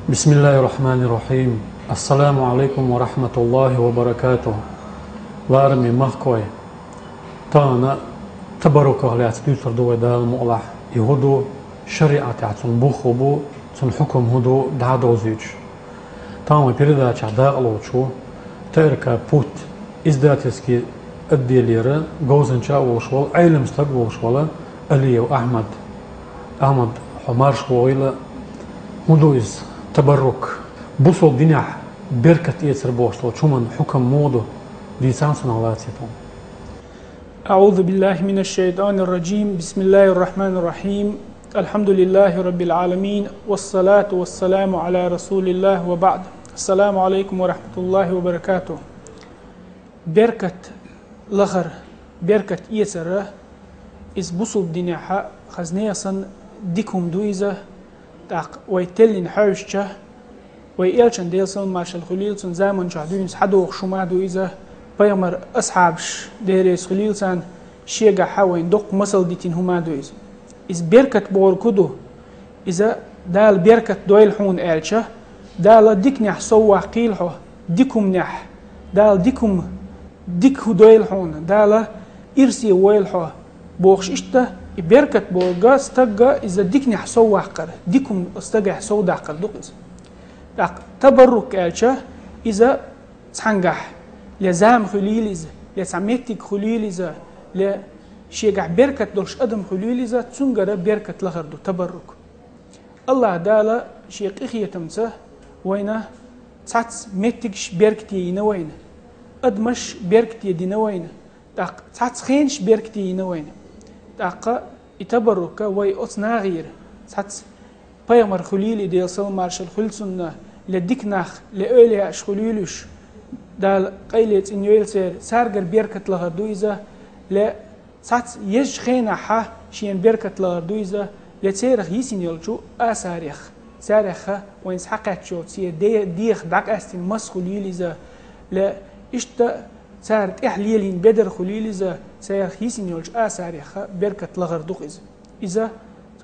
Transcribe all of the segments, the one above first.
بسم الله الرحمن الرحيم. السلام عليكم ورحمة الله وبركاته. وارمي مخكوي تانا تبرك على تدوسر دو دال مؤلح يهودو شريعة عن بوخبو تن حكم هدو دعدو زيج تانا بيردا تعدا الوشو تركا بوت ازداتسكي الديليرا جوزنشا وشوال علم ستق وشوالا اليو احمد حمار شويلا هدو از تبرك بوصل دنيا بركة يسر بوصل شومن حكم مودو لسانسنا الله سيتون. أعوذ بالله من الشيطان الرجيم. بسم الله الرحمن الرحيم. الحمد لله رب العالمين والصلاة والسلام على رسول الله وبعد. السلام عليكم ورحمة الله وبركاته. بركة لغر بركة يسر إز بوصل دنيا خزنيسا ديكم دويزة تاق ويتلين حوشة ويلشن ديلسون مارشال خليلسون زمن شهدوين حدوخ شما دويزة بيامر أصحابش ديريس خليلسان شيغا حاوين دوق مسل ديتين هما دويز إز بركة بور كدو إذا دال بركة دويل حون إلشة دال ديك نح سوا قيلحو ديكم نح دال ديك دويل حون دال إرسي ويلحو بوخش إشتا بركة بورغا استغا إذا ديك نح سوا قر ديكم استغا سو داقر دوقز داق تبرك إلشة إذا تحنجح لزام خليليزة لسميتك خليليزة لشيغع بركة دولش أدم خليليزة تسنجر بركة لغردو تبرك الله دالا شيخ إخية تمسه وينا تساتس ميتكش بركتي ينوين أدمش بركتي دينوين داق تساتس خينش بركتي ينوين داق يتبرك وي أصنا غير تساتس بيامر خليلي ديال سلمارشال خلصنا لديكناخ لأولياش خليلوش دال قيلت إن يلسر سارجر بركة لغردويزة ل سات يج خينا ح شين بركة لغردويزة لتسيرخ يسين يلشو أساريخ ساريخ وين سحقت شو تسير ديخ داك أستين مس خليليزة ل إشتا سارت إحليلين بدر خليليزة ساريخ يسين يلش أساريخ بركة لغردويزة إذا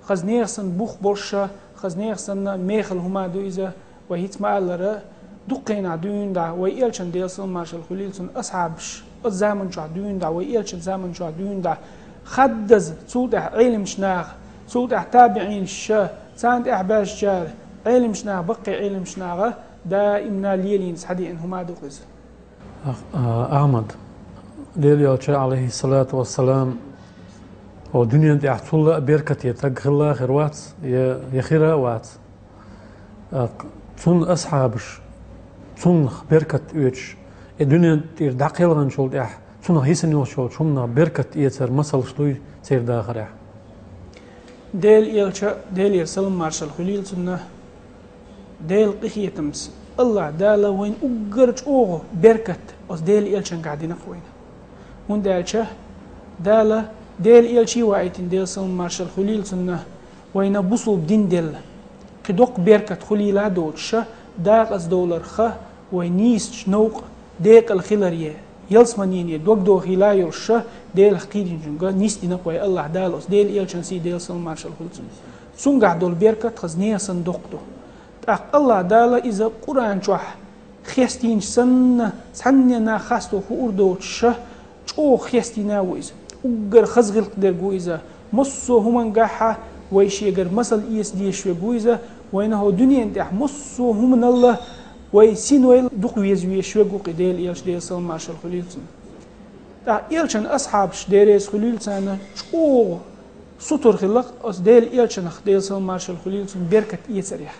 خزنيرسن بوخ برشة خزنيرسن ميخل هما دويزة وهيت مالرة دقين عدوين دا ويلشن ديلسون مارشال خليلسون أصحابش الزمن شو عدوين دا ويلشن زمن شو عدوين دا خدز صوت علم شناغ صوت تابعين شا ساند أحباش جار علم شناغ بقي علم شناغ دائما ليلين سحدي إنهما دوقز أحمد ليليوتش عليه الصلاة والسلام ودنيا دي أحصل بركة يتغلى خيروات يخيرا وات تون أصحابش تون بركة يوتش الدنيا تير دقيقاً شول إح تون هيسن يوشول شومنا بركة يتر مسل شلوي تير داخل إح ديل يرسل مارشال خليل سنة ديل قخية تمس الله دالا وين أقرج أوغو بركة أس ديل يلشن قاعدين أخوين وين دالشة دالا ديل يلشي وايتين ديل سلم مارشال خليل سنة وين بوصل بدين ديل قدوق بركة خليلا دوتشة داق أس دولار خا وينيس شنوق ديق الخلرية يلسمانيني دوق دو خلا يرشة ديل حقيقين جنگا نيس دي نقوي الله دالوس ديل يلشنسي ديل سلم مارشال خلصن سنقع دول بركة خزنية صندوقتو تاق الله دالا إذا قرآن شوح خيستين سننا خاستو خور دوتشة شو خيستينا ويز وقر خزغل قدر قويزة مصو همان قاحة ويشيقر مسل إيس ديش ويقويزة وينهو دنيا انتح مصو همان الله ويسين ويل دوق ويزوي شوقو قديل إيلش ديل سلم مارشال خليلسن تا إيلشن أصحابش ديريس خليلسن شو سطر خلق أس ديل إيلشن ديل سلم مارشال خليلسن بركة إيسريح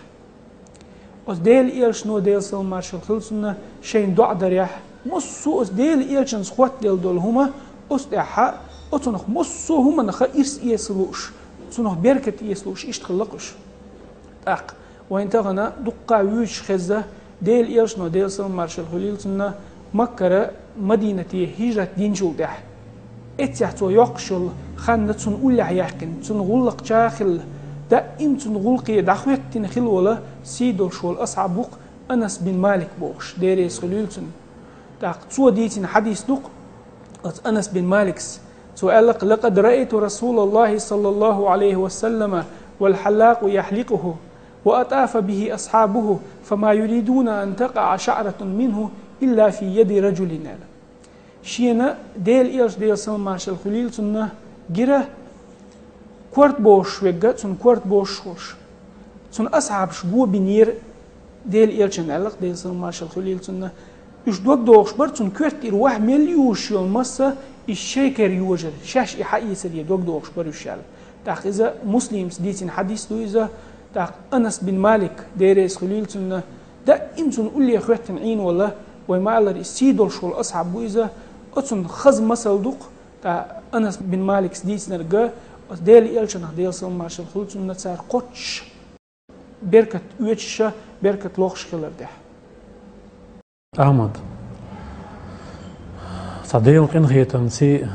أس ديل إيلش نو ديل سلم مارشال خليلسن شين دعا دريح مصو أس ديل إيلشن سخوات ديل دول هما أس دعا أتنخ مصو هما نخا إرس إيسلوش تنخ بركة إيسلوش إيش تخلقش تاق وين تغنى دقا ويش خزة ديل إيلشنو ديل سلم مارشال خليلسن مكة مدينة هجرة دين جودح اتيحتو يقشل خانة تن أولع يحكن تن غلق جاخل دائم تن غلقي دخويت تنخل ولا سيدول شول أصعبوق أنس بن مالك بوغش ديريس خليلسن تاق تو ديتين حديث دوق أنس بن مالكس سؤالك لقد رأيت رسول الله صلى الله عليه وسلم والحلاق يحلقه وأطاف به أصحابه فما يريدون أن تقع شعرة منه إلا في يد رجل. شينا ديل إيرش ديل سلمان الخليل سنة جرا كورت بوش وجا سن كورت بوش خوش سن أصحاب شبو بنير ديل إيرشن علق ديل سلمان الخليل سنة إيش دوك دوش برد سن كورت إروح مليوش يوم مسا الشيكر يوجر شاش إحيي سريع دوك دوش بريشال تاخ إذا مسلمس ديتين حديث دو إذا تاخ أنس بن مالك ديريس خليل سنة دا إمسن قولي أخواتن عين والله وما الله يسيدول شو الأصحاب بو إذا أتسن خز مسل دوق تا أنس بن مالك سديس نرجع ديل إلشنا ديل سلم ماشل خلص نتصار قطش بركة ويتشة بركة لوخش خلر ده. أحمد صديق قنخية تنسي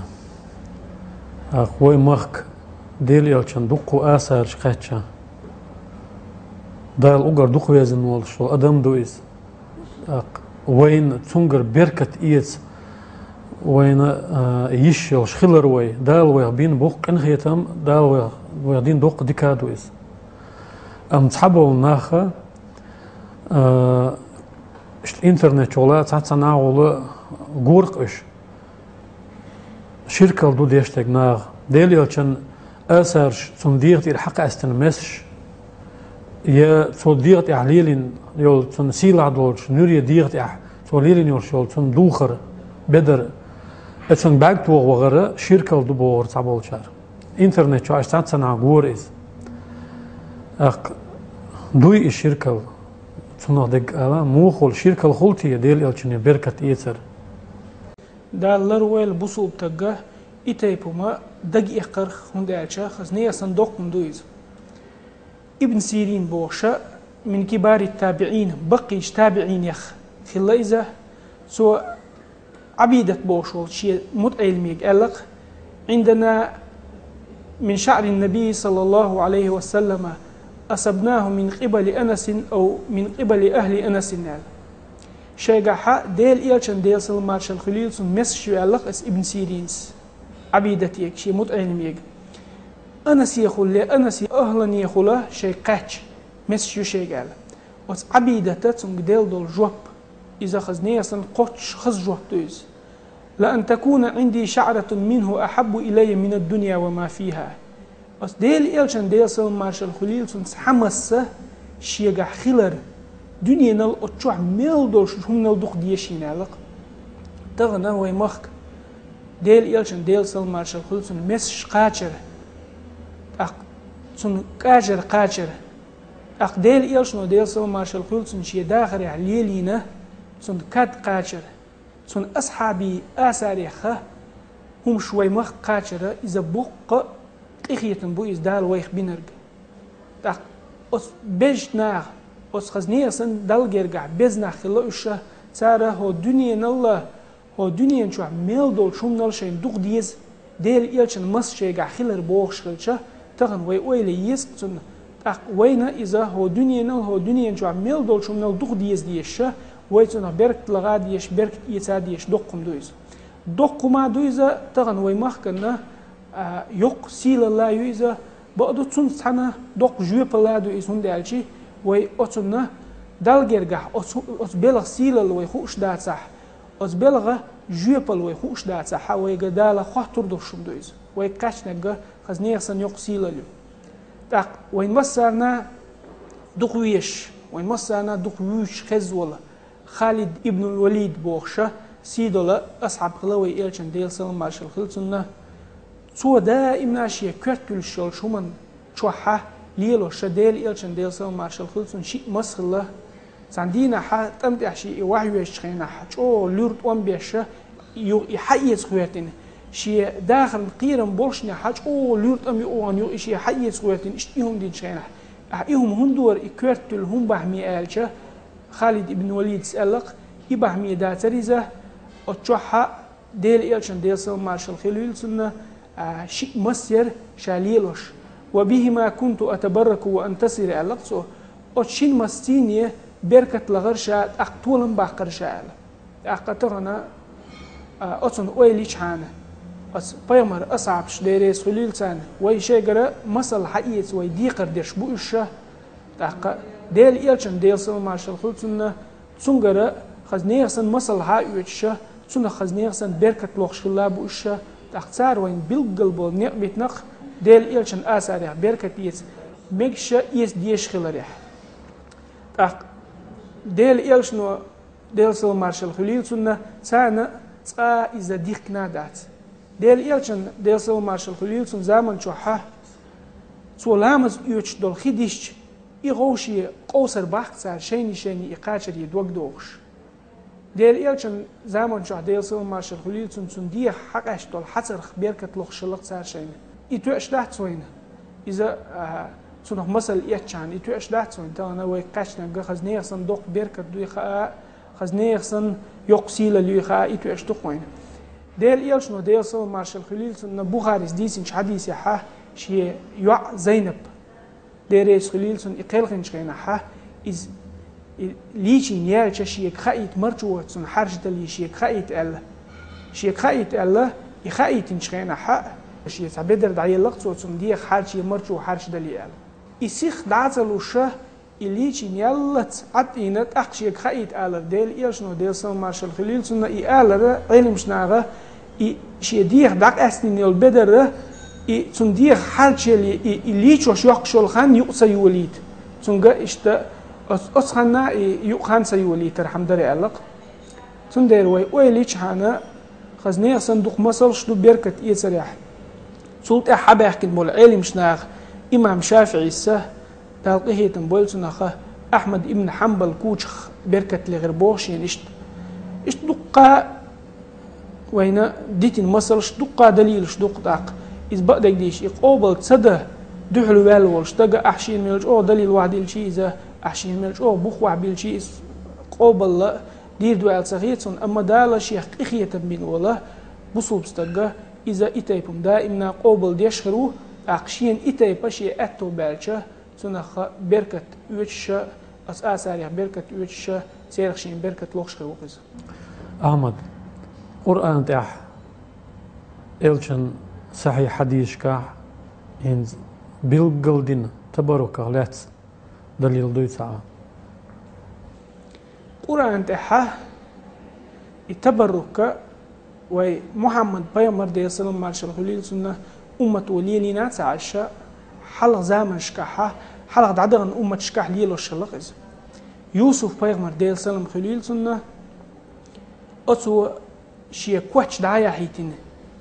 أخوي مخك ديل إلشن دقو آثار شقاتشا دايل أقر دقو يزن والشو أدم دويز وين تنقر بركة إيز وين يشيل شخلر وي دال ويغبين بوق انخيتم دال ويغدين دوق ديكادويز تصحبوا الناخة الانترنت شولا تصنع ولا غورقش شركة دو ديشتك ناغ ديليو كان أسرش صنديق الحق استنمسش يا صنديق عليلين يول صنسيل عدولش نوري ديق صليلين يول شول صندوخر بدر اتسن باك تو وغيره شركة دبور تعبول شار انترنت شو اشتات صنع غوريز اق دوي الشركة تصنع دق على موخل شركة الخلطية ديل الشني بركة ايتر دالر ويل بوسو بتجاه إتيبوما دق إخر هندالشا خزنية صندوق من دويز ابن سيرين بوشا من كبار التابعين بقي تابعين يخ في الليزة سو عبيدة بوشول شيء متعلمي قالك عندنا من شعر النبي صلى الله عليه وسلم أصبناه من قبل أنس أو من قبل أهل أنس نال شيء ديل إيلشن ديل سلمارش الخليل سن مسشي قالك اس ابن سيرينس عبيدة يك شيء متعلمي أنس يقول لي أنس أهلا يقول شيء قاتش مسشي شيء قال وس عبيدة تسن ديل دول جوب إذا خزنية سن قطش خز جوب دويز لأن تكون عندي شعرة منه أحب إلي من الدنيا وما فيها بس ديل إلشان ديل سلم مارش الخليل سن حمسة شيغا خلر دنيا نال أتشوح ميل دولش هم نال دوخ ديشين علق تغنى ويمخك ديل إلشان ديل سلم مارش الخليل سن مسش قاچر أق سن قاچر أق ديل إلشان ديل سلم مارش الخليل سن شي داخل عليلينا سن كاد قاچر سن أصحابي آساريخ هم شوي مخ قاچر إذا بوق إخيتن بو إز دال ويخ بينرق تاق أس بيج ناغ أس خزنية سن دال جرقع بيز ناخ خلا إشا تارا هو دنيا نالله هو دنيا نشوع ميل دول شوم نال شين دوغ ديز ديل إلشن مس شيقع خلر بوغ شغلشا تغن وي ويلي يسك سن تاق وينا إذا هو دنيا نال هو دنيا نشوع ميل دول شوم نال دوغ ديز ديشا ويتنا بركت لغا ديش بركت إيتا ديش دوقم دويز دوقما دويزا تغن وي مخكنا يوق سيل الله يويزا بقدو تسون سانا دوق جويب الله دويز هون دالشي وي أتسونا دال جرقح أتس بلغ سيل الله وي خوش دات صح أتس بلغ جويب الله وي خوش دات صح وي قدالا خواه تردو شم دويز وي كاش نقا خزنيخ سن يوق سيل الله تاق وين مسارنا دوق ويش وين مسارنا دوق ويش خز والله خالد ابن الوليد بوخشة سيدولا أصحاب خلوي إلشان ديل سلم مارشال خلصنا سو دائما أشياء كرتل شل شومن شوحة ليلو شديل إلشان ديل سلم مارشال خلصن شيء مسخلة سندينا ح تمتع شيء وحي يشخينا حج أو لورد وان بيشة يحيز خواتين شيء داخل قيرن بولشنا حج أو لورد أمي أو أن يو شيء يحيز خواتين إشتيهم دين شخينا إيهم هندور كرتل هم بحمي ألشة خالد ابن وليد سألق إبحمي داتريزة أتشوحة ديل إلشان ديل سلم مارشال خليل سنة شيء مسير شاليلوش وبهما كنت أتبرك وأنتصر ألقصه أتشين مستينية بركة لغرشة أقتولا باقرشة أقترنا أتن أويليش حانا بيمر أصعب شديريس خليل سنة ويشيقر مسل حقيت ويديقر ديش بوشة تاق ديل إيلشن ديل سل مارشال خلصنا تسونغرا خزنيغسن مسل ها يوتشا تسونا خزنيغسن بركة لوخشلا بوشا تاقتار وين بيلقل بول نقبتنق ديل إيلشن آساريح بركة يس ميكشا يس ديش خلاريح تاق ديل إيلشنو ديل سل مارشال خليلسنا سانا تا إذا ديك نادات ديل إيلشن ديل سل مارشال خليلسن زمن شوحه سولامز يوتش دول خديش يغوشي قوسر باختصار شيني إقاتشر يدوق دوغش ديل إيلشن زمن شوح ديل سل مارشال خليلسن سندية حقش دول حصر بركة لوخشلق صار شيني يتوش دات سوينه إذا سنخ مسل يتشان يتوش دات سوين تانا ويقاشنا خزنيغ صندوق بركة دوي خاء خزنيغسن يقسيل اللي يخا يتوش تقوين ديل إيلشنو ديل سل مارشال خليلسن بوخاريس ديسنش حديث يحا شي يوع زينب ديريس خليلسن يقلقن شينا حا إز ليشي نيال شي خايت مرجوة سن حرجة اللي شي خايت ألا شي خايت ألا يخايت نشينا حا شي سبدر دعي لقصو سن دي حرجة مرجوة حرجة اللي ألا يسيخ دعزلو شه إليشي نيالت عطينت أخشي خايت ألا ديل إيلشنو ديل سل مارشال خليلسن ألا علم شناغا شي ديخ داق أسني نيل بدر تندير حالش اللي يليش وش يقشل خان يقصى يوليد تنجا إشتا أصخنا يقخان سيوليد الحمد لله علق تندير ويليش هنا خزني صندوق مصر شدو بركة يسرح سلطة حبة كن مول علم شناغ إمام شافعي سه تلقيه تنبول سنخه أحمد ابن حنبل كوش بركة لغربوش يعني إشت دقة وين ديتين مصر شدقة دليل شدق داق إذا بدك ديش يقابل تصدق دحلو والو اشتقى أحشين ملج أو دليل واحد الشيء إذا أحشين ملج أو بخ واحد بالشيء قابل لا دير دوال صغيرون أما دال شيخ إخية من ولا بصوب استقى إذا إتيبهم دائما قابل ديشخرو أحشين إتيب شيء أتو بالشة تنخ بركة وجشة أساسا بركة وجشة سيرخشين بركة لوخشخرو كذا أحمد قرآن تاح إلشن صحيح حديث كا إن بالقلدين تبارك لات دليل دويتا قرآن تاح التبرك ومحمد بيامر دي سلام مارشال خليل سنة أمة وليلنا تعشى حلق زامن شكاحة حلق عدغن أمة شكاح ليلو الشلقز يوسف بيامر دي سلام خليل سنة أتو شيء كوتش دعايا حيتين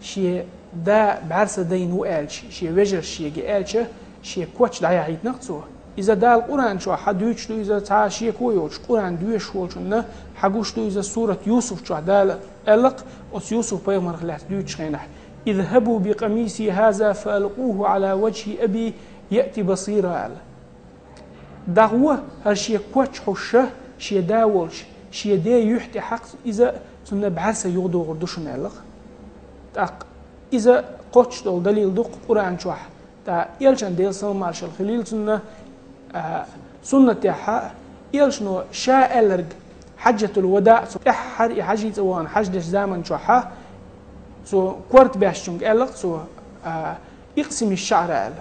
شيء دا بعرس دين وقالش شيء وجر شيء قالش شيء كوتش دعايا حيت نقصوه إذا دا القرآن شو حد يشتو إذا تا شيء كويوش قرآن دويش والشنا حقوشتو إذا سورة يوسف شو دا ألق أس يوسف بيغمر خلاص دويش خينح اذهبوا بقميصي هذا فألقوه على وجه أبي يأتي بصيرا دعوة هالشيء كوتش حشة شيء داولش شيء دا يحتي حق إذا سنة بعرس يغدو غردوش نعلق إذا قوتش دول دليل دوق قرآن شوح تا يلشن ديل سلم مارشال خليل سنة تاحا يلشنو شاء ألرق حجة الوداع سو إحر حجة وان حجة زمن شوحا سو كورت باشتونج ألق سو يقسم الشعر أل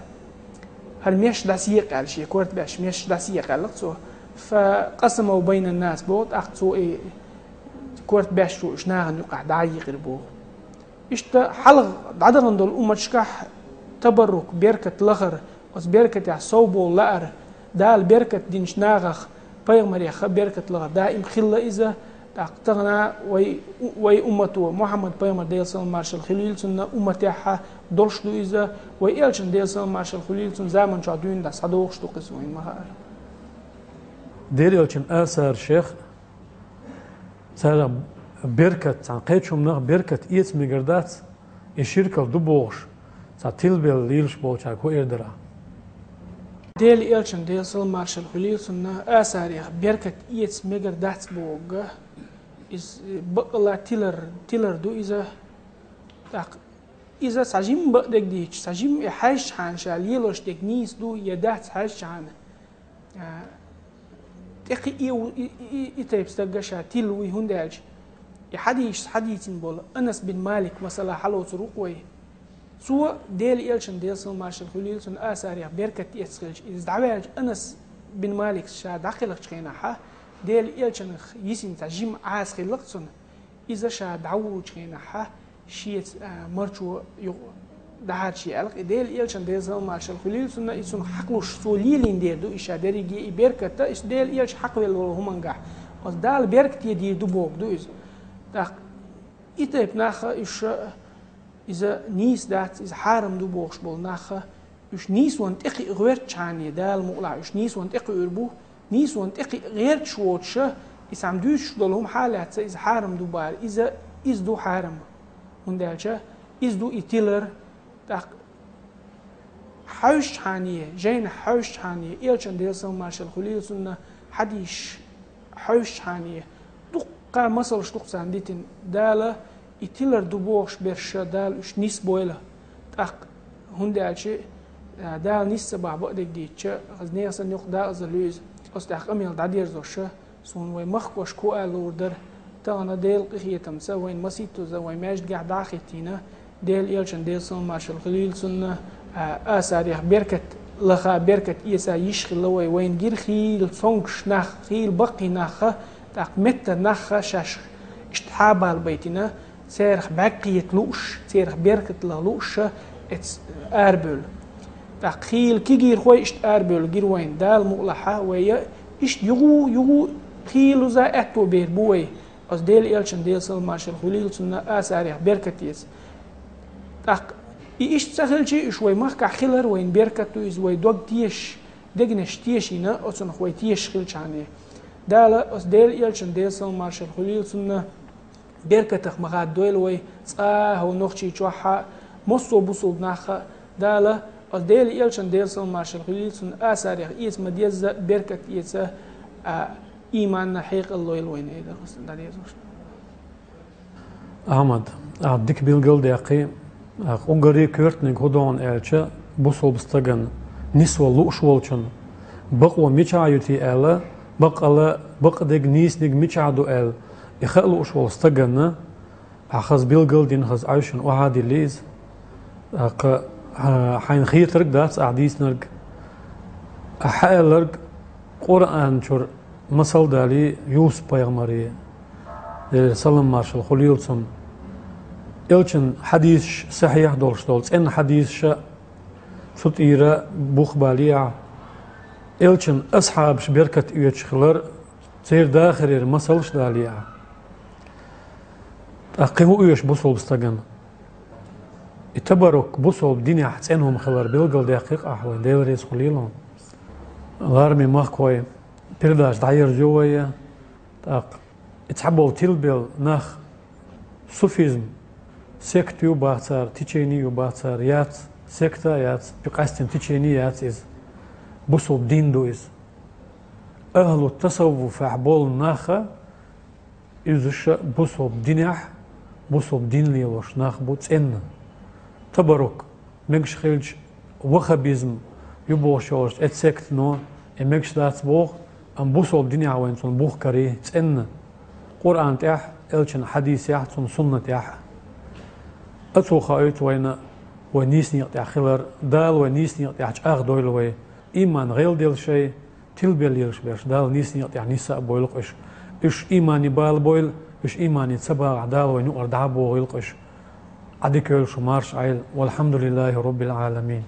هل ميش داسيق أل شيء كورت باش ميش داسيق ألق سو فقسموا بين الناس بود أخت سو إيه كورت باش شو إشناغن يقع دعيق ربوه إشتا حلق عدغن دول أمة شكاح تبرك بركة لغر وس بركة يعصوبو لأر دال بركة دين شناغخ بيغمر يخ بركة لغر دائم خلة إذا تقتغنا وي أمته محمد بيغمر ديل سلام مارشال خليل سنة أمتها دولشدو إذا وي إلشن ديل سلام مارشال خليل سنة زامن شادوين دا صدوخشتو قسوين مهار دير إلشن آثار شيخ سارة بركة عن قيتشم نغ بركة إيت مقردات الشركة دبوغش تلبل ليلش بوشاك هو إردرا ديل إلشن ديل سلام مارشال خليل سنة آثار بركة إيت مقردات بوغ إز بقلا تيلر دو إذا ساجيم بقدك ديش ساجيم يحاش حان شاليلوش ديك نيس دو يدات حاش حان تقي إيتايب ستقشا تيلوي هندالش حديثين بولا أنس بن مالك مثلا حلو تروقوي سوى ديل إلشن ديل سلام مارشال خليل سنة آثار بركة إيت سخلش إذا دعوالش أنس بن مالك شا داخل شخينا حا ديل إلشن يسين تجيم عاس خلقتون إذا شا دعو شخينا حا شيء مرشو دهار شيء ألق ديل إلشن ديل زمان ماشل خليل سنة يسون حقلوش سوليلين دير دو إيش دريجي إبركة إيش ديل إلش حق والهمانجح أص دال بركة يدير دو بوق دو إيش تاق إتى بناخ إيش إذا نيس دات إذا حارم دو بوقش بول ناخ إيش نيس وانت إقي غير تشاني دال مقلع إيش نيس وانت إقي أربو نيس وانت إقي غير شوتش إذا عم دوش دولهم حالات إذا حارم دو بار إذا إز دو حارم وندالشة إز دو إتيلر تاق حوش حانية جين حوش حانية إيلشان ديلسون ماشل خليل سنة حديش حوش حانية دقا مصلش دقا عنديتن دالة إتيلر دوبوش برشا دال إش نيس بويلة تاق هندالشة دال نيس سبع بقدك ديتشا غزنية سنيوق دال أزلوز أستاق أميل دادير زوشة سون وي مخوش كوال لوردر تانا ديل قخية تمسا وين مسيتو زا وين ماجد قاعد داخيتينا ديل إيلشان ديلسون ماشل خليل سنة آساريخ بركة لخا بركة إيسا يشخي لوي وين جير خيل فونكش نخ خيل بقي نخ تاق متى نخ شاش اشتحابها البيتنا سيرخ بقية لوش سيرخ بركة لوش اتس آربول تاق خيل كي جير خوي اشت آربول جير وين دال مقلحة ويا اشت يغو خيل زا اتو بير بوي أص ديل إيلشان ديلسون ماشل خليل سنة آساريخ بركة إيس تاق إيش تسهل شيء شوي ما كحيلر وين بيركتو إز وين دوغ تيش دغنش تيشينا أصلا خوي تيش خيل شانه دالا أص ديل إيلشن ديلسون مارشال خليل سنة بيركتخ مغاد دويل وي هو نوخشي تشوحا مصو بوصل ناخا دالا أص ديل إيلشن ديلسون مارشال خليل سنة آساريخ إيس مديزة بيركت إيسا إيمان حيق اللويل وين إيدا خصن داديزوش أحمد dik bilgildeki Ungari körtning hudon elçe bu solbstagan niswa lushwolchun baqwa michayuti ela baqala baqdeg nisnig michadu el ikhalu ushwolstagana akhaz bilgildin khaz aishun wahadi liz ق حين خيرترك دات أحاديث أحالرك قرآن شر مثل دالي يوسف بيغمري سلام مارشال خليلسون إلشن حديث صحيح دولش إن حديث شا ستيرة بخبالية إلشن أصحاب شبركة يتشخلر تير داخل مثلش دالية أقيمو إيش بوصل بستغن اتبرك بوصل بديني حتسينهم خبر بيلقل دقيق أحوين ديل ريس خليلون غارمي مخكوي بيرداش داير جوية اتحبوا تيلبيل ناخ صوفيزم سيكتيو باثار تيچينيو باثار يات سيكتا يات بقاستن تيچيني يات إز بوصل دين دو إز أهل التصوف فحبول ناخا إزش بوصل دينح بوصل دين ليوش ناخ بوتسن تبرك مكش خيلج وخبيزم يبوشوش اتسكت نو امكش داتس بوخ ام بوصل دينيا وين سون بوخ كاري تسن قرآن تاح إلشن حديث ياح سون سنة ياح أتو خايت وين ونيسني يقطع خلر دال ونيسني يقطع أخ دويل وي إيمان غير ديل شيء تلبيل يرش بيش دال نيسني يقطع نساء بويلق إش إيماني بال بويل إش إيماني تسبع دال ونقر دعبو غيلق إش عديك يلشو مارش عيل والحمد لله رب العالمين.